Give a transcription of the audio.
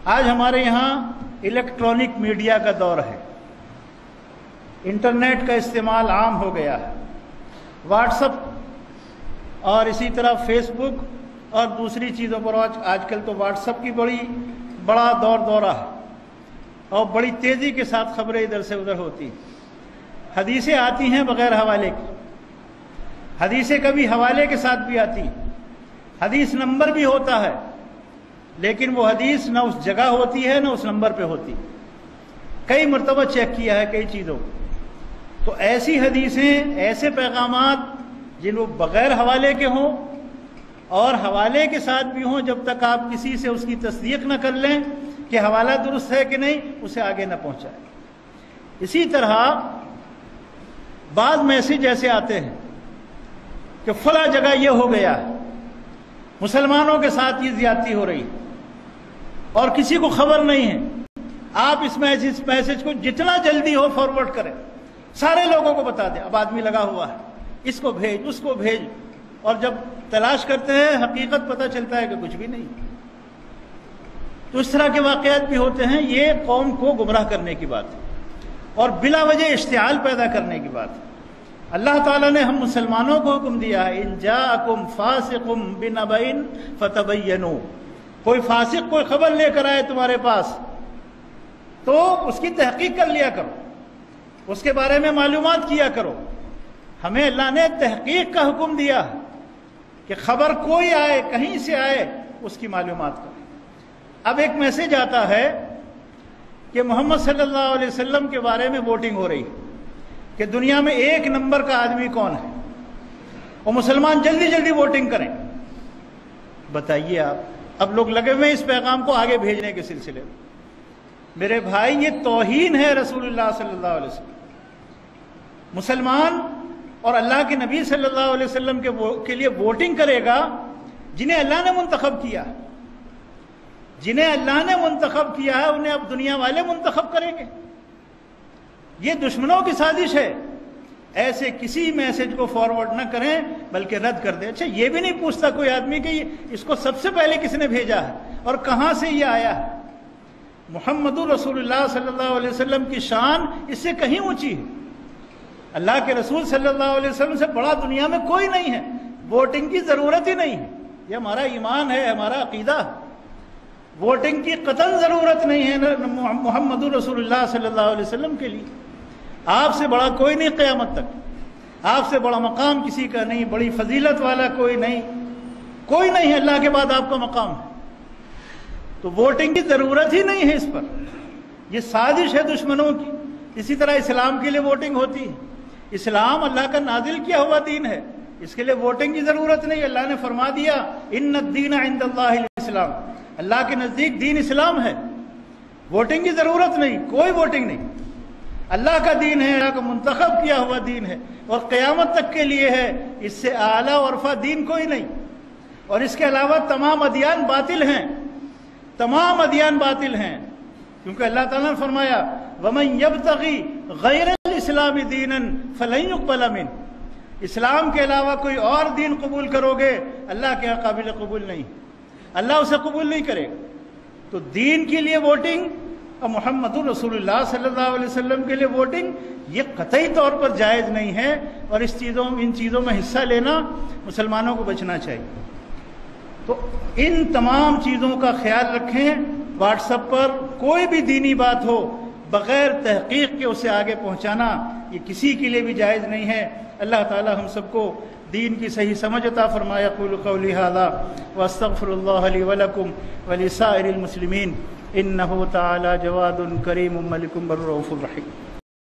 آج ہمارے یہاں الیکٹرانک میڈیا کا دور ہے، انٹرنیٹ کا استعمال عام ہو گیا ہے، واٹس اپ اور اسی طرح فیس بک اور دوسری چیزوں پر آج کل تو واٹس اپ کی بڑا دورہ ہے اور بڑی تیزی کے ساتھ خبریں ادھر سے ادھر ہوتی ہیں۔ حدیثیں آتی ہیں بغیر حوالے کے، حدیثیں کبھی حوالے کے ساتھ بھی آتی ہیں، حدیث نمبر بھی ہوتا ہے، لیکن وہ حدیث نہ اس جگہ ہوتی ہے نہ اس نمبر پہ ہوتی، کئی مرتبہ چیک کیا ہے کئی چیزوں کو۔ تو ایسی حدیثیں، ایسے پیغامات جن وہ بغیر حوالے کے ہوں اور حوالے کے ساتھ بھی ہوں، جب تک آپ کسی سے اس کی تصدیق نہ کر لیں کہ حوالہ درست ہے کہ نہیں، اسے آگے نہ پہنچائیں۔ اسی طرح بعض میسج ایسے آتے ہیں کہ فلاں جگہ یہ ہو گیا، مسلمانوں کے ساتھ یہ زیادتی ہو رہی اور کسی کو خبر نہیں ہے۔ آپ اس میسج کو جتنا جلدی ہو فارورڈ کریں، سارے لوگوں کو بتا دیں۔ اب آدمی لگا ہوا ہے، اس کو بھیج، اس کو بھیج، اور جب تلاش کرتے ہیں حقیقت پتہ چلتا ہے کہ کچھ بھی نہیں۔ تو اس طرح کے واقعات بھی ہوتے ہیں۔ یہ قوم کو گمراہ کرنے کی بات ہے اور بلا وجہ اشتعال پیدا کرنے کی بات ہے۔ اللہ تعالیٰ نے ہم مسلمانوں کو حکم دیا ہے، ان جاءکم فاسق بنبأ فتبینوا، کوئی فاسق کوئی خبر لے کر آئے تمہارے پاس تو اس کی تحقیق کر لیا کرو، اس کے بارے میں معلومات کیا کرو۔ ہمیں اللہ نے تحقیق کا حکم دیا ہے کہ خبر کوئی آئے، کہیں سے آئے، اس کی معلومات کریں۔ اب ایک میسج آتا ہے کہ محمد صلی اللہ علیہ وسلم کے بارے میں ووٹنگ ہو رہی ہے کہ دنیا میں 1 نمبر کا آدمی کون ہے، اور مسلمان جلدی جلدی ووٹنگ کریں۔ بتائیے آپ، اب لوگ لگے ہوئے اس پیغام کو آگے بھیجنے کے سلسلے میں۔ میرے بھائی، یہ توہین ہے رسول اللہ صلی اللہ علیہ وسلم۔ مسلمان اور اللہ کے نبی صلی اللہ علیہ وسلم کے لیے ووٹنگ کرے گا جنہیں اللہ نے منتخب کیا، جنہیں اللہ نے منتخب کیا ہے انہیں اب دنیا والے منتخب کریں گے۔ یہ دشمنوں کی سازش ہے۔ ایسے کسی میسج کو فارورڈ نہ کریں بلکہ رد کر دیں۔ اچھا، یہ بھی نہیں پوچھتا کوئی آدمی کہ اس کو سب سے پہلے کس نے بھیجا ہے اور کہاں سے یہ آیا ہے۔ محمد رسول اللہ صلی اللہ علیہ وسلم کی شان اس سے کہیں اونچی ہے۔ اللہ کے رسول صلی اللہ علیہ وسلم سے بڑا دنیا میں کوئی نہیں ہے۔ ووٹنگ کی ضرورت ہی نہیں ہے۔ یہ ہمارا ایمان ہے، ہمارا عقیدہ۔ ووٹنگ کی قطعاً ضرورت نہیں ہے محمد رسول اللہ صلی اللہ علیہ وسلم کے لیے۔ آپ سے بڑا کوئی نہیں قیامت تک، آپ سے بڑا مقام کسی کا نہیں، بڑی فضیلت والا کوئی نہیں ہے، اللہ کے بعد آپ کا مقام ہے۔ تو ووٹنگ کی ضرورت ہی نہیں ہے اس پر۔ یہ سازش ہے دشمنوں کی۔ اسی طرح اسلام کے لیے ووٹنگ ہوتی ہے۔ اسلام اللہ کا نازل کیا ہوا دین ہے، اس کے لیے ووٹنگ کی ضرورت نہیں۔ اللہ نے فرما دیا، ان الدین عند اللہ الاسلام، اللہ کے نزدیک دین اسلام ہے۔ ووٹنگ کی ضرورت نہیں، کوئی ووٹنگ نہیں۔ اللہ کا دین ہے، اللہ کا منتخب کیا ہوا دین ہے اور قیامت تک کے لیے ہے۔ اس سے اعلیٰ اور ارفع دین کوئی نہیں۔ اور اس کے علاوہ تمام ادیان باطل ہیں، تمام ادیان باطل ہیں، کیونکہ اللہ تعالیٰ نے فرمایا وَمَن يَبْتَغِي غَيْرَ الْإِسْلَامِ دِينًا فَلَن يُقْبَلَ مِنْهُ، اسلام کے علاوہ کوئی اور دین قبول کرو گے اللہ کے یہاں قابل قبول نہیں، اللہ اسے قبول نہیں کرے گا۔ تو دین کے لیے ووٹنگ اور محمد رسول اللہ صلی اللہ علیہ وسلم کے لیے ووٹنگ یہ قطعی طور پر جائز نہیں ہے، اور ان چیزوں میں حصہ لینا مسلمانوں کو بچنا چاہیے۔ تو ان تمام چیزوں کا خیال رکھیں۔ واٹس ایپ پر کوئی بھی دینی بات ہو بغیر تحقیق کے اسے آگے پہنچانا یہ کسی کے لیے بھی جائز نہیں ہے۔ اللہ تعالی ہم سب کو دین کی صحیح سمجھ عطا فرمائے۔ اقول قولی ھذا واستغفر اللہ لی ولکم ولسائر المسلمین انہ تعالی جواد کریم ملک بر رؤوف رحیم۔